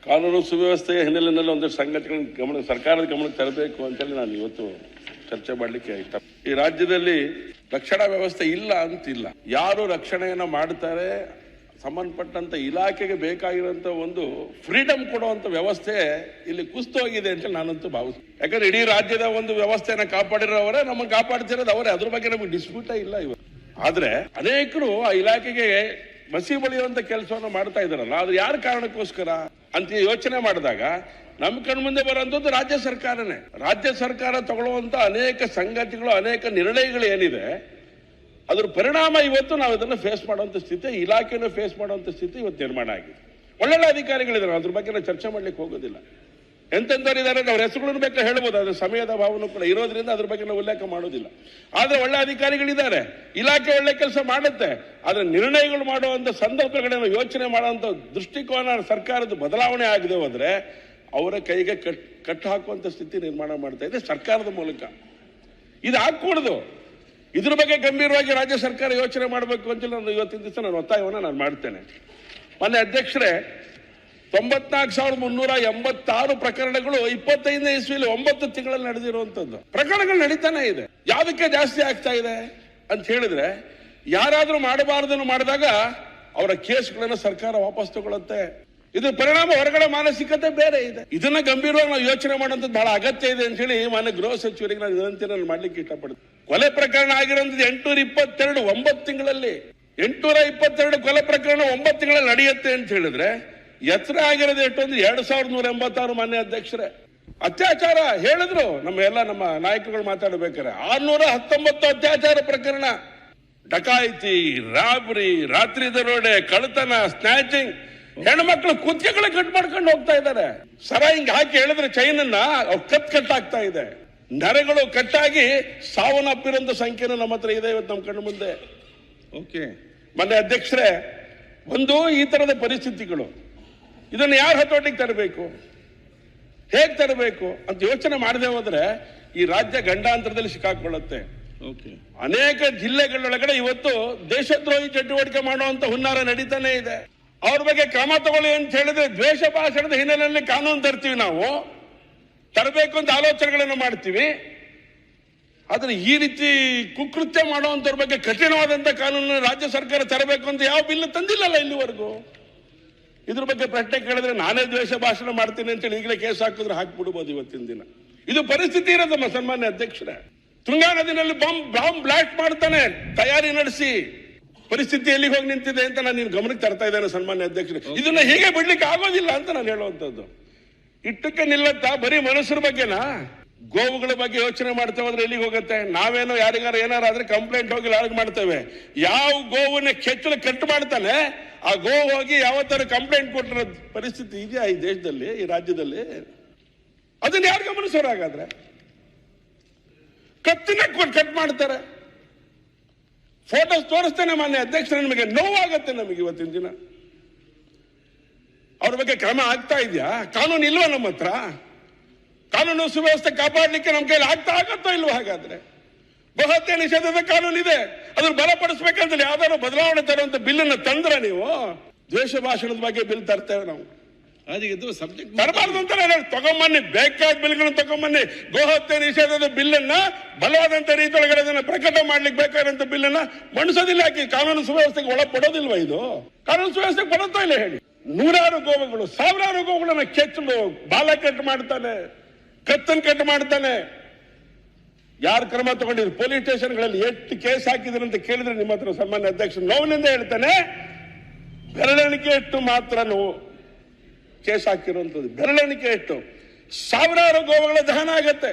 ಕಾನೂನು ಸುವ್ಯವಸ್ಥೆಯ ಹಿನ್ನೆಲೆಯಲ್ಲಿ ಒಂದಷ್ಟು ಸಂಗತಿಗಳನ್ನ ಸರ್ಕಾರದ ಗಮನಕ್ಕೆ ತರಬೇಕು ಅಂತೇಳಿ ನಾನು ಇವತ್ತು ಚರ್ಚೆ ಮಾಡಲಿಕ್ಕೆ ಇಷ್ಟ. ಈ ರಾಜ್ಯದಲ್ಲಿ ರಕ್ಷಣಾ ವ್ಯವಸ್ಥೆ ಇಲ್ಲ ಅಂತಿಲ್ಲ. ಯಾರು ರಕ್ಷಣೆಯನ್ನ ಮಾಡ್ತಾರೆ ಸಂಬಂಧಪಟ್ಟಂತ ಇಲಾಖೆಗೆ ಬೇಕಾಗಿರುವಂತ ಒಂದು ಫ್ರೀಡಮ್ ಕೊಡುವಂತ ವ್ಯವಸ್ಥೆ ಇಲ್ಲಿ ಕುಸಿದು ಹೋಗಿದೆ ಅಂತ ನಾನಂತೂ ಭಾವಿಸ್ತೀನಿ. ಯಾಕಂದ್ರೆ ಇಡೀ ರಾಜ್ಯದ ಒಂದು ವ್ಯವಸ್ಥೆಯನ್ನ ಕಾಪಾಡಿರೋವರೇ ನಮ್ಮನ್ನು ಕಾಪಾಡ್ತಿರೋದು ಅವರೇ. ಅದ್ರ ಬಗ್ಗೆ ನಮಗೆ ಡಿಸ್ಪ್ಯೂಟೇ ಇಲ್ಲ ಇವತ್ತು. ಆದ್ರೆ ಅನೇಕರು ಆ ಇಲಾಖೆಗೆ ಮಸಿ ಬಳಿಯುವಂತ ಕೆಲಸವನ್ನು ಮಾಡ್ತಾ ಇದಾರಲ್ಲ, ಅದು ಯಾರ ಕಾರಣಕ್ಕೋಸ್ಕರ ಅಂತ ಯೋಚನೆ ಮಾಡಿದಾಗ ನಮ್ಮ ಕಣ್ಮುಂದೆ ಬರುವಂತದ್ದು ರಾಜ್ಯ ಸರ್ಕಾರನೇ. ರಾಜ್ಯ ಸರ್ಕಾರ ತಗೊಳ್ಳುವಂತ ಅನೇಕ ಸಂಗತಿಗಳು, ಅನೇಕ ನಿರ್ಣಯಗಳು ಏನಿದೆ, ಅದ್ರ ಪರಿಣಾಮ ಇವತ್ತು ನಾವು ಇದನ್ನು ಫೇಸ್ ಮಾಡುವಂತ ಸ್ಥಿತಿ, ಇಲಾಖೆಯನ್ನು ಫೇಸ್ ಮಾಡುವಂತ ಸ್ಥಿತಿ ಇವತ್ತು ನಿರ್ಮಾಣ ಆಗಿದೆ. ಒಳ್ಳೊಳ್ಳೆ ಅಧಿಕಾರಿಗಳಿದ್ದಾರೆ, ಅದ್ರ ಬಗ್ಗೆ ನಾವು ಚರ್ಚೆ ಮಾಡ್ಲಿಕ್ಕೆ ಹೋಗೋದಿಲ್ಲ. ಎಂತೆಂಥವ್ರು ಇದ್ದಾರೆ, ಅವ್ರ ಹೆಸರುಗಳನ್ನು ಬೇಕಾದ್ರೆ ಹೇಳ್ಬೋದು, ಅದ್ರ ಸಮಯದ ಭಾವನೂ ಕೂಡ ಇರೋದ್ರಿಂದ ಅದ್ರ ಬಗ್ಗೆ ನಾವು ಉಲ್ಲೇಖ ಮಾಡೋದಿಲ್ಲ. ಆದ್ರೆ ಒಳ್ಳೆ ಅಧಿಕಾರಿಗಳಿದ್ದಾರೆ, ಇಲಾಖೆ ಒಳ್ಳೆ ಕೆಲಸ ಮಾಡುತ್ತೆ. ಆದ್ರೆ ನಿರ್ಣಯಗಳು ಮಾಡುವಂತ ಸಂದರ್ಭಗಳನ್ನು ಯೋಚನೆ ಮಾಡುವಂತ ದೃಷ್ಟಿಕೋನ ಸರ್ಕಾರದ ಬದಲಾವಣೆ ಆಗದೆ ಹೋದ್ರೆ ಅವರ ಕೈಗೆ ಕಟ್ಟು ಹಾಕುವಂತ ಸ್ಥಿತಿ ನಿರ್ಮಾಣ ಮಾಡ್ತಾ ಇದೆ ಸರ್ಕಾರದ ಮೂಲಕ. ಇದು ಆಗ್ಕೂಡದು. ಇದ್ರ ಬಗ್ಗೆ ಗಂಭೀರವಾಗಿ ರಾಜ್ಯ ಸರ್ಕಾರ ಯೋಚನೆ ಮಾಡಬೇಕು ಅಂತ ನಾನು ಇವತ್ತಿನ ದಿವಸ ನಾನು ಒತ್ತಾಯವನ್ನು ನಾನು ಮಾಡ್ತೇನೆ. ಮೊನ್ನೆ ಅಧ್ಯಕ್ಷರೇ, 94,386 ಪ್ರಕರಣಗಳು 25ನೇ ಇಸ್ವಿಯಲ್ಲಿ 9 ತಿಂಗಳಲ್ಲಿ ನಡೆದಿರುವಂತದ್ದು ಪ್ರಕರಣಗಳು ನಡೀತಾನೆ ಇದೆ. ಯಾವುದಕ್ಕೆ ಜಾಸ್ತಿ ಆಗ್ತಾ ಇದೆ ಅಂತ ಹೇಳಿದ್ರೆ, ಯಾರಾದ್ರೂ ಮಾಡಬಾರದನ್ನು ಮಾಡಿದಾಗ ಅವರ ಕೇಸ್ಗಳನ್ನು ಸರ್ಕಾರ ವಾಪಸ್ ತಗೊಳುತ್ತೆ. ಇದ್ರ ಪರಿಣಾಮ ಹೊರಗಡೆ ಮಾನಸಿಕತೆ ಬೇರೆ ಇದೆ. ಇದನ್ನ ಗಂಭೀರವಾಗಿ ನಾವು ಯೋಚನೆ ಮಾಡುವಂಥದ್ದು ಬಹಳ ಅಗತ್ಯ ಇದೆ ಅಂತ ಹೇಳಿ ಮಾನ್ಯ ಗೃಹ ಸಚಿವರಿಗೆ ನಾನು ವಿನಂತಿಯನ್ನು ಮಾಡ್ಲಿಕ್ಕೆ ಇಷ್ಟಪಡ್ತೀನಿ. ಕೊಲೆ ಪ್ರಕರಣ ಆಗಿರೋದು 822 9 ತಿಂಗಳಲ್ಲಿ 822 ಕೊಲೆ ಪ್ರಕರಣ 9 ತಿಂಗಳಲ್ಲಿ ನಡೆಯುತ್ತೆ ಅಂತ ಹೇಳಿದ್ರೆ ಎತ್ತರ ಆಗಿರೋದು ಎಷ್ಟು ಅಂದ್ರೆ 2186 ಮಾನ್ಯ ಅಧ್ಯಕ್ಷರೇ. ಅತ್ಯಾಚಾರ ಹೇಳಿದ್ರು ನಮ್ಮ ನಾಯಕರುಗಳು ಮಾತಾಡಬೇಕಾರೆ 619 ಅತ್ಯಾಚಾರ ಪ್ರಕರಣ, ಡಕಾಯಿತಿ, ರಾಬರಿ, ರಾತ್ರಿ ದರೋಡೆ, ಕಳ್ಳತನ, ಸ್ನ್ಯಾಚಿಂಗ್, ಹೆಣ್ಮಕ್ಳು ಕುತ್ತಿಗೆಗಳು ಕಟ್ ಮಾಡ್ಕೊಂಡು ಹೋಗ್ತಾ ಇದ್ದಾರೆ. ಸರ ಹಿಂಗ್ ಹಾಕಿ ಹೇಳಿದ್ರೆ ಚೈನನ್ನ ಕಟ್ಟಾಗ್ತಾ ಇದೆ. ನರೆಗಳು ಕಟ್ಟಾಗಿ ಸಾವನ್ನಪ್ಪಿರೋಂಥ ಸಂಖ್ಯೆನೂ ನಮ್ಮ ಹತ್ರ ಇದೆ ಇವತ್ತು ನಮ್ಮ ಕಣ್ಣು ಮುಂದೆ. ಓಕೆ, ಮೊನ್ನೆ ಅಧ್ಯಕ್ಷರೇ, ಈ ತರದ ಪರಿಸ್ಥಿತಿಗಳು, ಇದನ್ನು ಯಾರು ಹತೋಟಿಗೆ ತರಬೇಕು, ಹೇಗ್ ತರಬೇಕು ಅಂತ ಯೋಚನೆ ಮಾಡದೆ ಹೋದ್ರೆ ಈ ರಾಜ್ಯ ಗಂಡಾಂತರದಲ್ಲಿ ಸಿಕ್ಕಾಕೊಳ್ಳುತ್ತೆ. ಅನೇಕ ಜಿಲ್ಲೆಗಳೊಳಗಡೆ ಇವತ್ತು ದೇಶದ್ರೋಹಿ ಚಟುವಟಿಕೆ ಮಾಡುವಂತ ಹುನ್ನಾರ ನಡೀತಾನೆ ಇದೆ. ಅವ್ರ ಬಗ್ಗೆ ಕ್ರಮ ತಗೊಳ್ಳಿ ಅಂತ ಹೇಳಿದ್ರೆ ದ್ವೇಷ ಭಾಷಣದ ಹಿನ್ನೆಲೆಯಲ್ಲಿ ಕಾನೂನು ತರ್ತೀವಿ, ನಾವು ತರಬೇಕು ಅಂತ ಆಲೋಚನೆಗಳನ್ನು ಮಾಡ್ತೀವಿ. ಆದ್ರೆ ಈ ರೀತಿ ಕುಕೃತ್ಯ ಮಾಡುವಂತವ್ರ ಬಗ್ಗೆ ಕಠಿಣವಾದಂತ ಕಾನೂನು ರಾಜ್ಯ ಸರ್ಕಾರ ತರಬೇಕು ಅಂತ ಯಾವ ಬಿಲ್ ತಂದಿಲ್ಲಲ್ಲ ಇಲ್ಲಿವರೆಗೂ. ಇದ್ರ ಬಗ್ಗೆ ಪ್ರಶ್ನೆ ಕೇಳಿದ್ರೆ ನಾನೇ ದ್ವೇಷ ಭಾಷಣ ಮಾಡ್ತೀನಿ ಅಂತೇಳಿ ಈಗಲೇ ಕೇಸ್ ಹಾಕಿದ್ರೆ ಹಾಕ್ಬಿಡ್ಬೋದು ಇವತ್ತಿನ ದಿನ. ಇದು ಪರಿಸ್ಥಿತಿ ಇರೋದಮ್ಮ ಸನ್ಮಾನ್ಯ ಅಧ್ಯಕ್ಷರೇ. ತುಂಗಾ ನದಿನಲ್ಲಿ ಬಾಂಬ್ ಬ್ಲಾಸ್ಟ್ ಮಾಡ್ತಾನೆ, ತಯಾರಿ ನಡೆಸಿ. ಪರಿಸ್ಥಿತಿ ಎಲ್ಲಿಗೆ ಹೋಗಿ ನಿಂತಿದೆ ಅಂತ ನಾನು ನಿನ್ ಗಮನಕ್ಕೆ ತರ್ತಾ ಇದ್ದೇನೆ ಸನ್ಮಾನ್ಯ ಅಧ್ಯಕ್ಷರೇ. ಇದನ್ನ ಹೀಗೆ ಬಿಡ್ಲಿಕ್ಕೆ ಆಗೋದಿಲ್ಲ ಅಂತ ನಾನು ಹೇಳುವಂತದ್ದು. ಇಟ್ಟಕ್ಕೆ ನಿಲ್ಲತ್ತಾ ಬರೀ ಮನುಷ್ಯರ ಬಗ್ಗೆನಾ? ಗೋವುಗಳ ಬಗ್ಗೆ ಯೋಚನೆ ಮಾಡ್ತಾ ಹೋದ್ರೆ ಎಲ್ಲಿಗೆ ಹೋಗುತ್ತೆ? ನಾವೇನೋ ಯಾರಿಗಾರ ಏನಾರಾದ್ರೆ ಕಂಪ್ಲೇಂಟ್ ಹೋಗಿ ಲಾಗ್ ಮಾಡ್ತೇವೆ. ಯಾವ ಗೋವನ್ನ ಕೆಚ್ಚಲು ಕಟ್ ಮಾಡ್ತಾನೆ ಆ ಗೋವು ಹೋಗಿ ಯಾವತ್ತಾರು ಕಂಪ್ಲೇಂಟ್ ಕೊಟ್ಟಿರೋ ಪರಿಸ್ಥಿತಿ ಇದೆಯಾ ಈ ದೇಶದಲ್ಲಿ, ಈ ರಾಜ್ಯದಲ್ಲಿ? ಅದನ್ನ ಯಾರು ಗಮನಿಸೋರಾಗಾದ್ರೆ? ಕತ್ತಿನ ಕಟ್ ಮಾಡ್ತಾರೆ. ಫೋಟೋಸ್ ತೋರಿಸ್ತೇನೆ ಮಾನ್ಯ ಅಧ್ಯಕ್ಷರೇ, ನಿಮಗೆ ನೋವಾಗತ್ತೆ ನಮಗೆ ಇವತ್ತಿನ ದಿನ. ಅವ್ರ ಬಗ್ಗೆ ಕ್ರಮ ಆಗ್ತಾ ಇದೆಯಾ? ಕಾನೂನು ಇಲ್ವಾ ನಮ್ಮ ಹತ್ರ? ಕಾನೂನು ಸುವ್ಯವಸ್ಥೆ ಕಾಪಾಡಲಿಕ್ಕೆ ನಮ್ಮ ಕೈಲಿ ಆಗತ್ತೋ ಇಲ್ವೋ? ಹಾಗಾದ್ರೆ ಗೋಹತ್ಯೆ ನಿಷೇಧದ ಕಾನೂನು ಇದೆ, ಅದನ್ನು ಬಲಪಡಿಸಬೇಕಂತ ಯಾವ್ದಾದ್ರು ಬದಲಾವಣೆ ತರುವಂತ ಬಿಲ್ ಅನ್ನು ತಂದ್ರ ನೀವು ದ್ವೇಷ ಭಾಷಣದ ಬಗ್ಗೆ ಬಿಲ್ ತರ್ತೇವೆ ನಾವು. ಅದಕ್ಕೆ ಸಬ್ಜೆಕ್ಟ್ ತರಬಾರ್ದು ಅಂತ ತಗೊಂಬನ್ನಿ, ಬೇಕಾದ ಬಿಲ್ಗಳನ್ನು ತಗೊಂಬನ್ನಿ. ಗೋಹತ್ಯೆ ನಿಷೇಧದ ಬಿಲ್ ಅನ್ನ ಬಲವಾದಂತ ರೀತಿಯೊಳಗಡೆ ಅದನ್ನ ಪ್ರಕಟ ಮಾಡ್ಲಿಕ್ಕೆ ಬೇಕಾದಂತ ಬಿಲ್ ಅನ್ನ ಮಣಿಸೋದಿಲ್ಲ. ಯಾಕೆ ಕಾನೂನು ಸುವ್ಯವಸ್ಥೆಗೆ ಒಳಪಡೋದಿಲ್ವಾ? ಇದು ಕಾನೂನು ಸುವ್ಯವಸ್ಥೆಗೆ ಪಡುತ್ತೋ ಇಲ್ಲ ಹೇಳಿ? ನೂರಾರು ಗೋವುಗಳು, ಸಾವಿರಾರು ಗೋವುಗಳನ್ನ ಕೆಚ್ಚಲು ಬಾಲ ಕಟ್ ಮಾಡ್ತಾನೆ, ಕತ್ತನ್ ಕಟ್ ಮಾಡ್ತಾನೆ. ಯಾರು ಕ್ರಮ ತಗೊಂಡಿದ್ರು? ಪೊಲೀಸ್ ಸ್ಟೇಷನ್ಗಳಲ್ಲಿ ಎಷ್ಟು ಕೇಸ್ ಹಾಕಿದ್ರು ಅಂತ ಕೇಳಿದ್ರೆ ನಿಮ್ಮ ಹತ್ರ ಸನ್ಮಾನ್ಯ ಅಧ್ಯಕ್ಷ ನೋವಿನಿಂದ ಹೇಳ್ತಾನೆ, ಬೆರಳೆಣಿಕೆ ಎಷ್ಟು ಮಾತ್ರ ನೋವು ಕೇಸ್ ಹಾಕಿರುವಂತದ್ದು. ಬೆರಳೆಣಿಕೆ ಎಷ್ಟು? ಸಾವಿರಾರು ಗೋವುಗಳ ದಹನ ಆಗತ್ತೆ,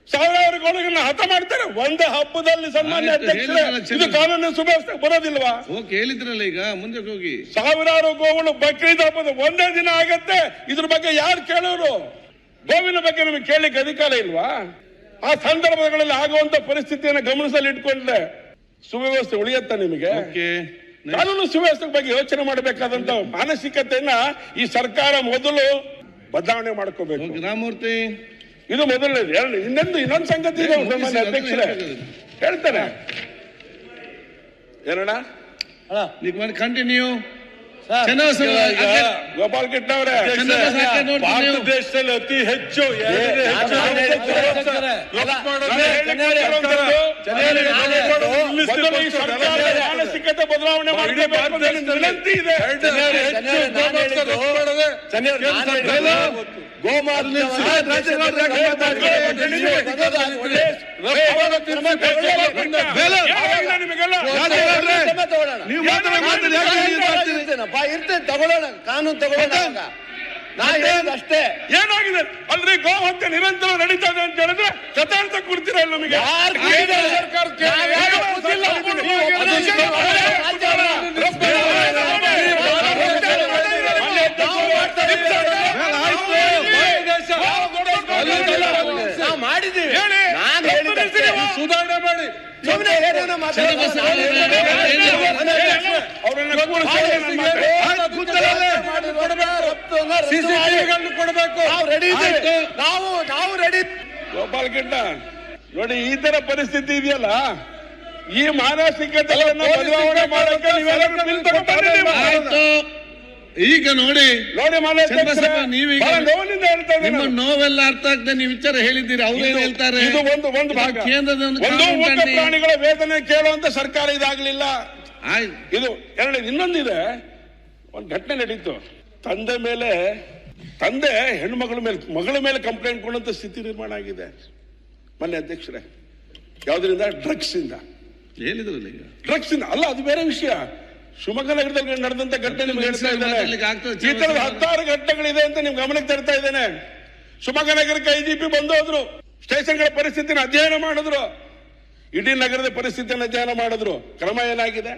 ಸಾವಿರಾರು ಗೋವುಗಳನ್ನ ಹತ ಮಾಡ್ತಾರೆ ಒಂದೇ ಹಬ್ಬದಲ್ಲಿ. ಸನ್ಮಾನ್ಯ ಅಧ್ಯಕ್ಷರೇ, ಇದು ಕಾನೂನು ಸುವ್ಯವಸ್ಥೆ ಬರೋದಿಲ್ವಾ? ಹೇಳಿದ್ರಲ್ಲ, ಈಗ ಮುಂದೆ ಹೋಗಿ ಸಾವಿರಾರು ಗೋವುಗಳು ಬಕ್ರೀದ್ ಹಬ್ಬದ ಒಂದೇ ದಿನ ಆಗತ್ತೆ. ಇದ್ರ ಬಗ್ಗೆ ಯಾರು ಕೇಳೋರು? ಗೋವಿನ ಬಗ್ಗೆ ನಿಮಗೆ ಕೇಳಲಿಕ್ಕೆ ಅಧಿಕಾರ ಇಲ್ವಾ? ಆ ಸಂದರ್ಭಗಳಲ್ಲಿ ಆಗುವಂತ ಪರಿಸ್ಥಿತಿಯನ್ನು ಗಮನಿಸಲು ಇಟ್ಕೊಂಡ್ರೆ ಸುವ್ಯವಸ್ಥೆ ಉಳಿಯತ್ತ ನಿಮಗೆ? ಕಾನೂನು ಸುವ್ಯವಸ್ಥೆ ಬಗ್ಗೆ ಯೋಚನೆ ಮಾಡಬೇಕಾದಂತ ಮಾನಸಿಕತೆಯನ್ನ ಈ ಸರ್ಕಾರ ಮೊದಲು ಬದಲಾವಣೆ ಮಾಡ್ಕೋಬೇಕು. ರಾಮಮೂರ್ತಿ, ಇದು ಮೊದಲನೇದು. ಇನ್ನೊಂದು ಸಂಗತಿ ಇದೆ ಅಧ್ಯಕ್ಷರೇ, ಹೇಳ್ತಾರೆ ಏನಣ್ಣ? ಕಂಟಿನ್ಯೂ ಚನ್ನಬಸವ ಗೋಪಾಲ್ ಕೃಷ್ಣ ಅವರೇ, ಭಾರತ ದೇಶದಲ್ಲಿ ಅತಿ ಹೆಚ್ಚು ಮಾನಸಿಕತೆ ಬದಲಾವಣೆ ಮಾಡಬೇಕು ವಿನಂತಿ ಇದೆ. ತಗೊಳ್ಳೋಣ, ಕಾನೂನು ತಗೊಳ್ಳೋಣ. ನಾ ಅಷ್ಟೇ. ಏನಾಗಿದೆ ಅಲ್ರಿ, ಗೋ ಹತ್ಯೆ ನಿರಂತರ ನಡೀತಾ ಇದೆ ಅಂತ ಹೇಳಿದ್ರೆ ಶತಾಂಶ ಕೊಡ್ತೀರಾ ಇಲ್ಲ ನಮಗೆ? ಮಾಡಿದ್ದೀವಿ, ಸುಧಾರಣೆ ಮಾಡಿ ಕೊಡಬೇಕು. ನಾವು ರೆಡಿ. ಗೋಪಾಲ್ ಕೃಷ್ಣ ನೋಡಿ, ಈ ತರ ಪರಿಸ್ಥಿತಿ ಇದೆಯಲ್ಲ, ಈ ಮಾನಸಿಕತೆಯನ್ನು ಬದಲಾವಣೆ ಮಾಡೋಕೆ ನೀವೆಲ್ಲರೂ ಬಿಲ್ ತಗೊಂಡು ಈಗ ನೋಡಿ ನೀವೀಗ ನೋವಿನಿಂದ ಹೇಳ್ತಾ ಇದ್ದೀನಿ. ನಿಮ್ಮ ನೋವೆಲ್ಲ ಅರ್ಥ ಆಗ್ತದೆ. ನೀವು ವಿಚಾರ ಹೇಳಿದ್ದೀರಿ, ಅವ್ರೇನ್ ಹೇಳ್ತಾರೆ? ಇದು ಒಂದು ಭಾಗ. ಕೇಂದ್ರದ ಒಂದು ಮೂಕ ಪ್ರಾಣಿಗಳ ವೇದನೆ ಕೇಳುವಂತ ಸರ್ಕಾರ ಇದಾಗ್ಲಿಲ್ಲ. ಇದು ಎರಡು. ಇನ್ನೊಂದಿದೆ, ಒಂದು ಘಟನೆ ನಡೀತು. ತಂದೆ ಹೆಣ್ಮಗಳ ಮೇಲೆ, ಮಗಳ ಮೇಲೆ ಕಂಪ್ಲೇಂಟ್ ಕೊಡುವಂತ ಸ್ಥಿತಿ ನಿರ್ಮಾಣ ಆಗಿದೆ ಮೊನ್ನೆ ಅಧ್ಯಕ್ಷರೇ. ಯಾವ್ದ್ರಿಂದ? ಡ್ರಗ್ಸ್ ಇಂದ. ಹೇಳಿದ್ರಲ್ಲ ಈಗ ಡ್ರಗ್ಸ್ ಇಂದ ಅಲ್ಲ, ಅದು ಬೇರೆ ವಿಷಯ. ಶಿವಮೊಗ್ಗ ನಗರದಲ್ಲಿ ನಡೆದಂತ ಘಟನೆ ನಿಮ್ಗೆ ಹೇಳ್ತಾ ಇದ್ದೇನೆ. ಈ ತರದ 16 ಘಟನೆಗಳಿದೆ ಅಂತ ನಿಮ್ ಗಮನಕ್ಕೆ ತರ್ತಾ ಇದ್ದೇನೆ. ಶಿವಮೊಗ್ಗ ನಗರಕ್ಕೆ IGP ಬಂದು ಹೋದ್ರು, ಸ್ಟೇಷನ್ಗಳ ಪರಿಸ್ಥಿತಿನ ಅಧ್ಯಯನ ಮಾಡಿದ್ರು, ಇಡೀ ನಗರದ ಪರಿಸ್ಥಿತಿಯನ್ನು ಅಧ್ಯಯನ ಮಾಡಿದ್ರು. ಕ್ರಮ ಏನಾಗಿದೆ?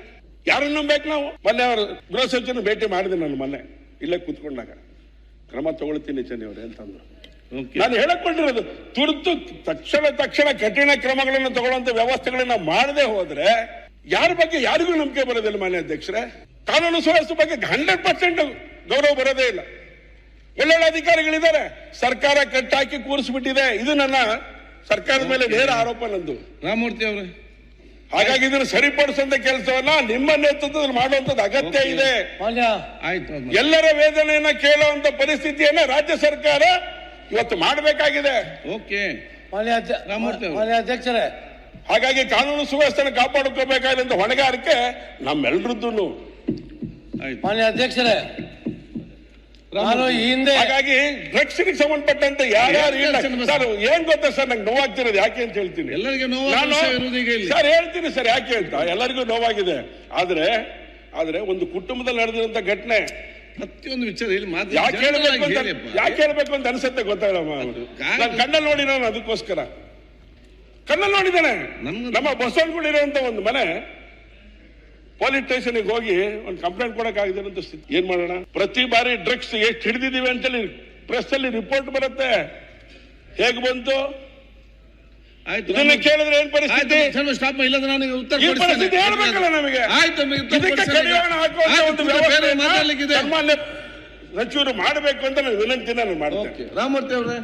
ಯಾರನ್ನು ನಂಬೇಕು ನಾವು? ಮೊನ್ನೆ ಅವರು ಗೃಹ ಸಚಿವರು ಭೇಟಿ ಮಾಡಿದೆ ನಾನು ಮೊನ್ನೆ ಇಲ್ಲೇ ಕೂತ್ಕೊಂಡಾಗ. ಕ್ರಮ ತಗೊಳ್ತೀನಿ ಚೆನ್ನೈಯವ್ರೆ ಅಂತಂದ್ರು. ನಾನು ಹೇಳಕೊಂಡಿರೋದು, ತುರ್ತು ತಕ್ಷಣ ಕಠಿಣ ಕ್ರಮಗಳನ್ನು ತಗೊಳ್ಳುವಂತ ವ್ಯವಸ್ಥೆಗಳನ್ನ ಮಾಡದೆ ಹೋದ್ರೆ ಯಾರ ಬಗ್ಗೆ ಯಾರಿಗೂ ನಂಬಿಕೆ ಬರೋದಿಲ್ಲ. ಮಾನ್ಯ ಅಧ್ಯಕ್ಷರೇ, ಕಾನೂನು ಸುವ್ಯವಸ್ಥೆ ಬಗ್ಗೆ 100% ಗೌರವ ಬರೋದೇ ಇಲ್ಲ. ಒಳ್ಳೊಳ್ಳೆ ಅಧಿಕಾರಿಗಳಿದ್ದಾರೆ, ಸರ್ಕಾರ ಕಟ್ಟಾಕಿ ಕೂರಿಸ್ಬಿಟ್ಟಿದೆ. ಇದು ನನ್ನ ಸರ್ಕಾರದ ಮೇಲೆ ನೇರ ಆರೋಪ ನಂದು. ರಾಮಮೂರ್ತಿ ಅವರೇ, ಹಾಗಾಗಿ ಇದನ್ನು ಸರಿಪಡಿಸುವಂತ ಕೆಲಸವನ್ನ ನಿಮ್ಮ ನೇತೃತ್ವದಲ್ಲಿ ಮಾಡುವಂತದ್ದು ಅಗತ್ಯ ಇದೆ. ಆಯ್ತು. ಎಲ್ಲರ ವೇದನೆಯನ್ನ ಕೇಳುವಂತ ಪರಿಸ್ಥಿತಿಯನ್ನ ರಾಜ್ಯ ಸರ್ಕಾರ ಇವತ್ತು ಮಾಡಬೇಕಾಗಿದೆ. ಓಕೆ ರಾಮಮೂರ್ತಿ ಅಧ್ಯಕ್ಷರೇ, ಹಾಗಾಗಿ ಕಾನೂನು ಸುವ್ಯವಸ್ಥೆಯನ್ನು ಕಾಪಾಡಿಕೋಬೇಕಾದಂತ ಹೊಣೆಗಾರಿಕೆ ನಮ್ಮೆಲ್ಲರದ್ದು. ಮಾನ್ಯ ಅಧ್ಯಕ್ಷರೇ, ನಾನು ಈ ಹಿಂದೆ ಹಾಗಾಗಿ ಡ್ರಗ್ಸ್ ಗೆ ಸಂಬಂಧಪಟ್ಟಂತೆ ಯಾರ್ಯಾರು ಸರ್ ಏನ್ ಗೊತ್ತಾ ಸರ್, ನಂಗೆ ನೋವಾಗ್ತಿರೋದು ಯಾಕೆ ಅಂತ ಹೇಳ್ತೀನಿ. ಎಲ್ಲರಿಗೂ ಸರ್ ಹೇಳ್ತೀನಿ ಸರ್ ಯಾಕೆ ಅಂತ. ಎಲ್ಲರಿಗೂ ನೋವಾಗಿದೆ. ಆದ್ರೆ ಒಂದು ಕುಟುಂಬದಲ್ಲಿ ನಡೆದಿರುವಂತ ಘಟನೆ ಪ್ರತಿಯೊಂದು ವಿಚಾರ ಯಾಕೆ ಹೇಳ್ಬೇಕು ಅಂತ ಅನ್ಸುತ್ತೆ ಗೊತ್ತಾಗ. ನಾನು ಕಣ್ಣಲ್ಲಿ ನೋಡಿ, ನಾನು ಅದಕ್ಕೋಸ್ಕರ ಕಣ್ಣಲ್ಲಿ ನೋಡಿದ್ದೇನೆ. ನಮ್ಮ ಬಸವನಗುಡಿರುವಂತ ಒಂದು ಮನೆ, ಪೊಲೀಸ್ ಸ್ಟೇಷನ್ಗೆ ಹೋಗಿ ಒಂದು ಕಂಪ್ಲೇಂಟ್ ಕೊಡಕ್ಕಾಗಿದೆ ಅಂತ ಸ್ಥಿತಿ. ಏನ್ ಮಾಡೋಣ? ಪ್ರತಿ ಬಾರಿ ಡ್ರಗ್ಸ್ ಎಷ್ಟು ಹಿಡಿದಿದ್ದೀವಿ ಅಂತೇಳಿ ಪ್ರೆಸ್ ಅಲ್ಲಿ ರಿಪೋರ್ಟ್ ಬರುತ್ತೆ. ಹೇಗೆ ಬಂತು ಇದನ್ನ ಕೇಳಿದ್ರೆ ಏನ್ ಪರಿಸ್ಥಿತಿ? ಈ ಪರಿಸ್ಥಿತಿ ಹೇಳ್ಬೇಕಲ್ಲ ನಮಗೆ. ಇದಕ್ಕೆ ಕಡಿವಾಣ ಹಾಕುವಂತ ಒಂದು ವ್ಯವಸ್ಥೆ ಸನ್ಮಾನ್ಯ ಸಚಿವರು ಮಾಡಬೇಕು ಅಂತ ನಾನು ವಿನಂತಿನ ಮಾಡ್ತೇನೆ. ರಾಮಮೂರ್ತಿ ಅವರೇ,